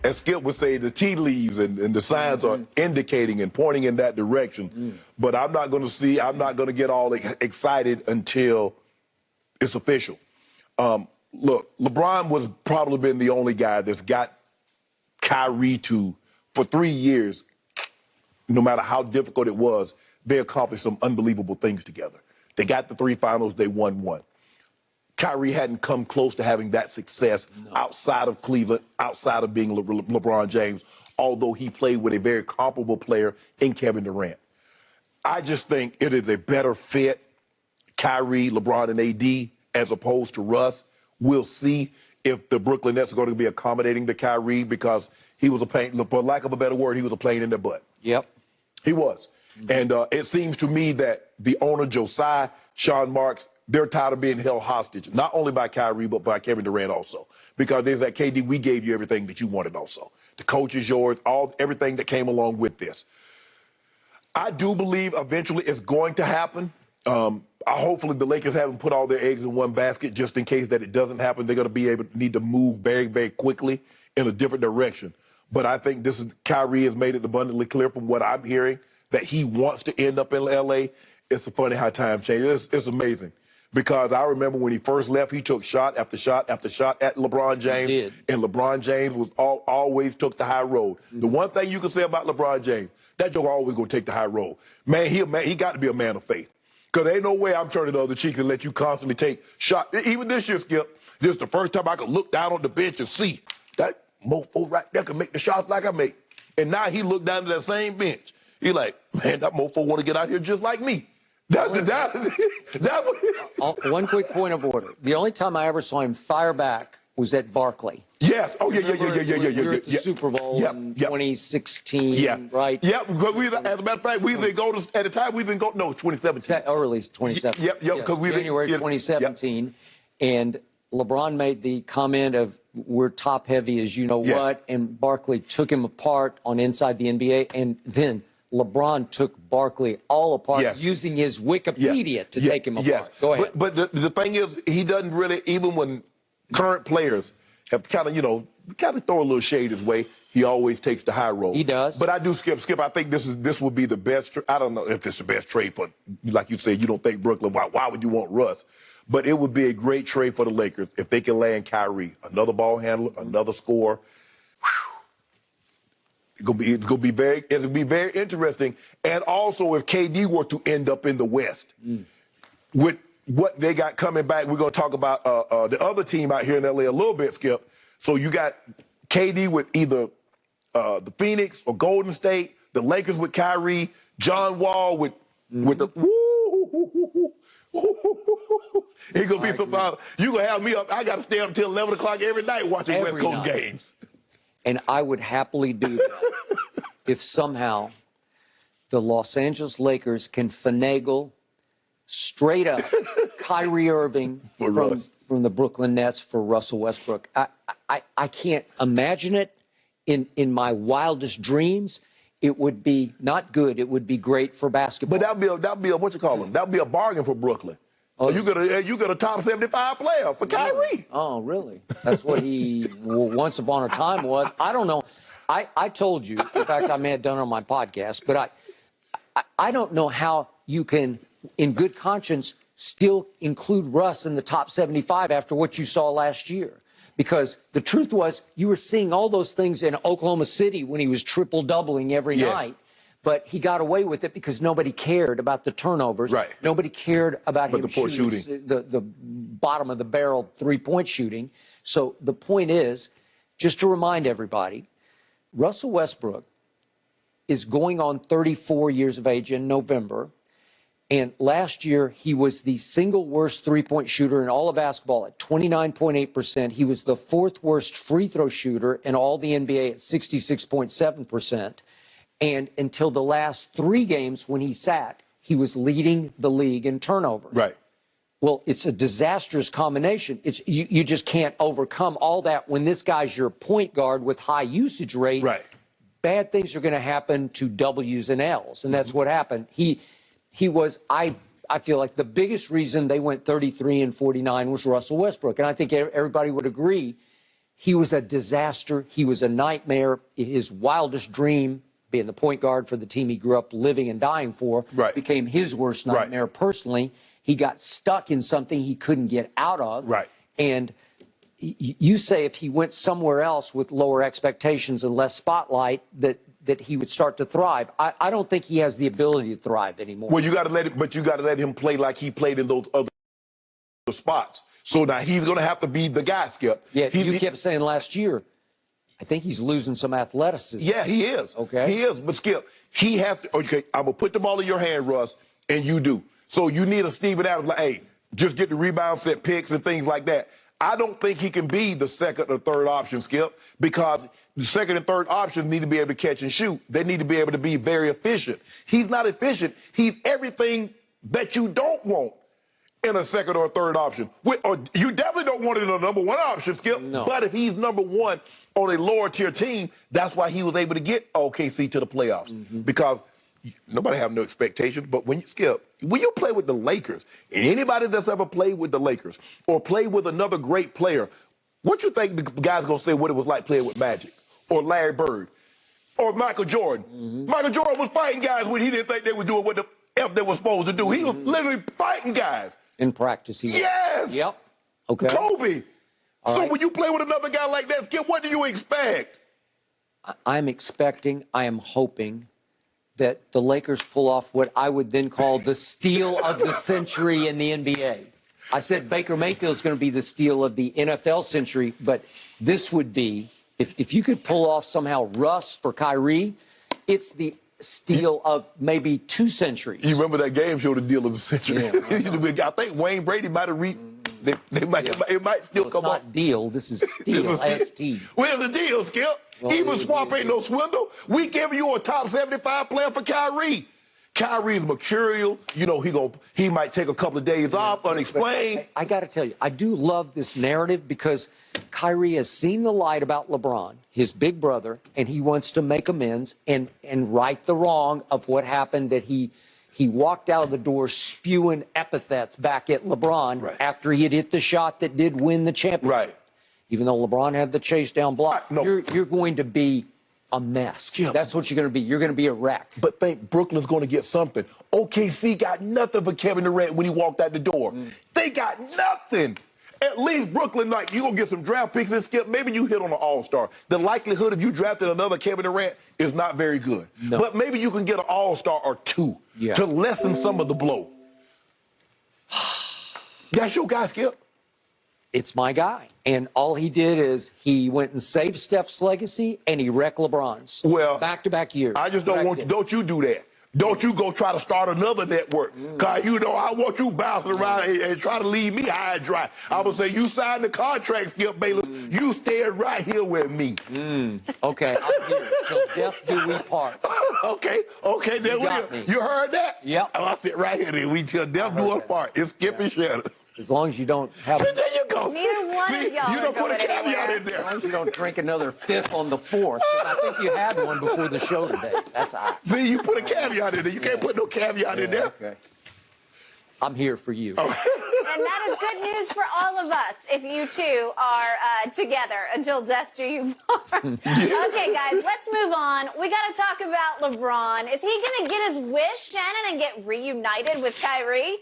as Skip would say, the tea leaves and the signs are indicating and pointing in that direction. But I'm not going to get all excited until it's official. Look, LeBron was probably been the only guy that's got Kyrie for 3 years, no matter how difficult it was, they accomplished some unbelievable things together. They got the 3 finals, they won 1. Kyrie hadn't come close to having that success outside of Cleveland, outside of being LeBron James, although he played with a very comparable player in Kevin Durant. I just think it is a better fit, Kyrie, LeBron, and AD, as opposed to Russ. We'll see if the Brooklyn Nets are going to be accommodating to Kyrie because he was a pain, for lack of a better word, he was a pain in their butt. Yep. He was. And it seems to me that the owner, Josiah, Sean Marks, they're tired of being held hostage, not only by Kyrie, but by Kevin Durant also. Because there's that, KD, we gave you everything that you wanted also. The coach is yours, everything that came along with this. I do believe eventually it's going to happen. Hopefully the Lakers haven't put all their eggs in one basket just in case that it doesn't happen. They're going to need to move very, very quickly in a different direction. But I think Kyrie has made it abundantly clear from what I'm hearing that he wants to end up in L.A. It's funny how time changes. It's amazing. Because I remember when he first left, he took shot after shot after shot at LeBron James. He did. And LeBron James always took the high road. The one thing you can say about LeBron James, that joker always going to take the high road. Man, he got to be a man of faith. Because there ain't no way I'm turning the other cheek and let you constantly take shots. Even this year, Skip, this is the first time I could look down on the bench and see that mofo right there can make the shots like I make. And now he looked down to that same bench. He like, man, that mofo want to get out here just like me. One quick point of order. The only time I ever saw him fire back was at Barkley. Yes. Oh, yeah. We were at the Super Bowl in 2016, right? Yeah, because as a matter of fact, we didn't go at the time, 2017. Early 2017. Yep, because January 2017. And LeBron made the comment of, we're top heavy as you know what, and Barkley took him apart on Inside the NBA, and then LeBron took Barkley all apart using his Wikipedia to take him apart. Go ahead. But the thing is, he doesn't really, even when current players have kind of throw a little shade his way, he always takes the high road. He does. But I do, Skip, I think this would be the best. I don't know if this is the best trade for, like you said, you don't think Brooklyn, why would you want Russ? But it would be a great trade for the Lakers if they can land Kyrie, another ball handler, another scorer. It'll be very interesting. And also, if KD were to end up in the West, with what they got coming back, we're going to talk about the other team out here in LA a little bit, Skip. So you got KD with either the Phoenix or Golden State, the Lakers with Kyrie, John Wall with the it's gonna be some fun. You gonna have me up? I got to stay up until 11 o'clock every night watching West Coast games. And I would happily do that if somehow the Los Angeles Lakers can finagle straight up Kyrie Irving from the Brooklyn Nets for Russell Westbrook. I can't imagine it in my wildest dreams. It would be not good. It would be great for basketball. But that'd be a what you call them? That'd be a bargain for Brooklyn. Oh, you got a top 75 player for Kyrie. Oh, really? That's what he once upon a time was. I don't know. I told you. In fact, I may have done it on my podcast, but I don't know how you can, in good conscience, still include Russ in the top 75 after what you saw last year. Because the truth was, you were seeing all those things in Oklahoma City when he was triple-doubling every night. But he got away with it because nobody cared about the turnovers. Right. Nobody cared about him shooting the bottom of the barrel three-point shooting. So the point is, just to remind everybody, Russell Westbrook is going on 34 years of age in November. And last year, he was the single worst three-point shooter in all of basketball at 29.8%. He was the fourth worst free throw shooter in all the NBA at 66.7%. And until the last 3 games when he sat, he was leading the league in turnovers. Right. Well, it's a disastrous combination. You just can't overcome all that when this guy's your point guard with high usage rate. Right. Bad things are going to happen to W's and L's, and that's what happened. He was, I feel like the biggest reason they went 33-49 was Russell Westbrook. And I think everybody would agree He was a disaster. He was a nightmare. His wildest dream, being the point guard for the team he grew up living and dying for, became his worst nightmare personally. He got stuck in something he couldn't get out of. And you say if he went somewhere else with lower expectations and less spotlight, that he would start to thrive. I don't think he has the ability to thrive anymore. Well, you got to let him play like he played in those other spots. So now he's going to have to be the guy, Skip. Yeah, you kept saying last year, I think he's losing some athleticism. Yeah, he is. Okay. He is. But, Skip, he has to. Okay, I'm going to put the ball in your hand, Russ, and you do. So you need a Steven Adams, like, hey, just get the rebound, set picks, and things like that. I don't think he can be the second or third option, Skip, because the second and third options need to be able to catch and shoot. They need to be able to be very efficient. He's not efficient. He's everything that you don't want in a second or third option. Or you definitely don't want it in a number one option, Skip. No. But if he's number one on a lower tier team, that's why he was able to get OKC to the playoffs. Because nobody have no expectations. But when you play with the Lakers, anybody that's ever played with the Lakers or played with another great player, what you think the guy's going to say what it was like playing with Magic or Larry Bird or Michael Jordan? Michael Jordan was fighting guys when he didn't think they were doing what the F they were supposed to do. He was literally fighting guys. In practice, he was. Yes. Yep. Okay. Kobe. All so right. when you play with another guy like that, Skip, what do you expect? I am hoping that the Lakers pull off what I would then call the steal of the century in the NBA. I said Baker Mayfield's going to be the steal of the NFL century, but this would be, if you could pull off somehow Russ for Kyrie, it's the steal of maybe 2 centuries. You remember that game show, The Deal of the Century? Yeah, I think Wayne Brady might have it might still come up. It's not deal, this is steal, S-T. Where's the deal, Skip? Well, Even Swamp ain't no swindle. We give you a top 75 player for Kyrie. Kyrie's mercurial. You know, he might take a couple of days off, unexplained. I got to tell you, I do love this narrative because Kyrie has seen the light about LeBron, his big brother, and he wants to make amends and right the wrong of what happened, that he walked out of the door spewing epithets back at LeBron after he had hit the shot that did win the championship. Even though LeBron had the chase down block, you're going to be a mess. Skip. That's what you're going to be. You're going to be a wreck. But think Brooklyn's going to get something. OKC got nothing for Kevin Durant when he walked out the door. They got nothing. At least Brooklyn, like, you're going to get some draft picks and Skip. Maybe you hit on an all-star. The likelihood of you drafting another Kevin Durant is not very good. No. But maybe you can get an all-star or two to lessen some of the blow. That's your guy, Skip. It's my guy. And all he did is he went and saved Steph's legacy and he wrecked LeBron's. Well, back-to-back years. I just don't want you, don't you do that. Don't you go try to start another network. Because, you know, I want you bouncing around and try to leave me high and dry. I would say you signed the contract, Skip Bayless. You stay right here with me. Okay, I'm here. So death do we part. Okay, there we go. You heard that? Yep. Oh, I sit right here then. We till death do us part. It's Skip and Shannon. As long as you don't have... See, there you go. Neither one of y'all you don't put a caveat in there. As long as you don't drink another fifth on the fourth. I think you had one before the show today. That's all. See, you put a caveat in there. You can't put no caveat in there. Okay. I'm here for you. And that is good news for all of us if you two are together until death do you part. Okay, guys, let's move on. We got to talk about LeBron. Is he going to get his wish, Shannon, and get reunited with Kyrie?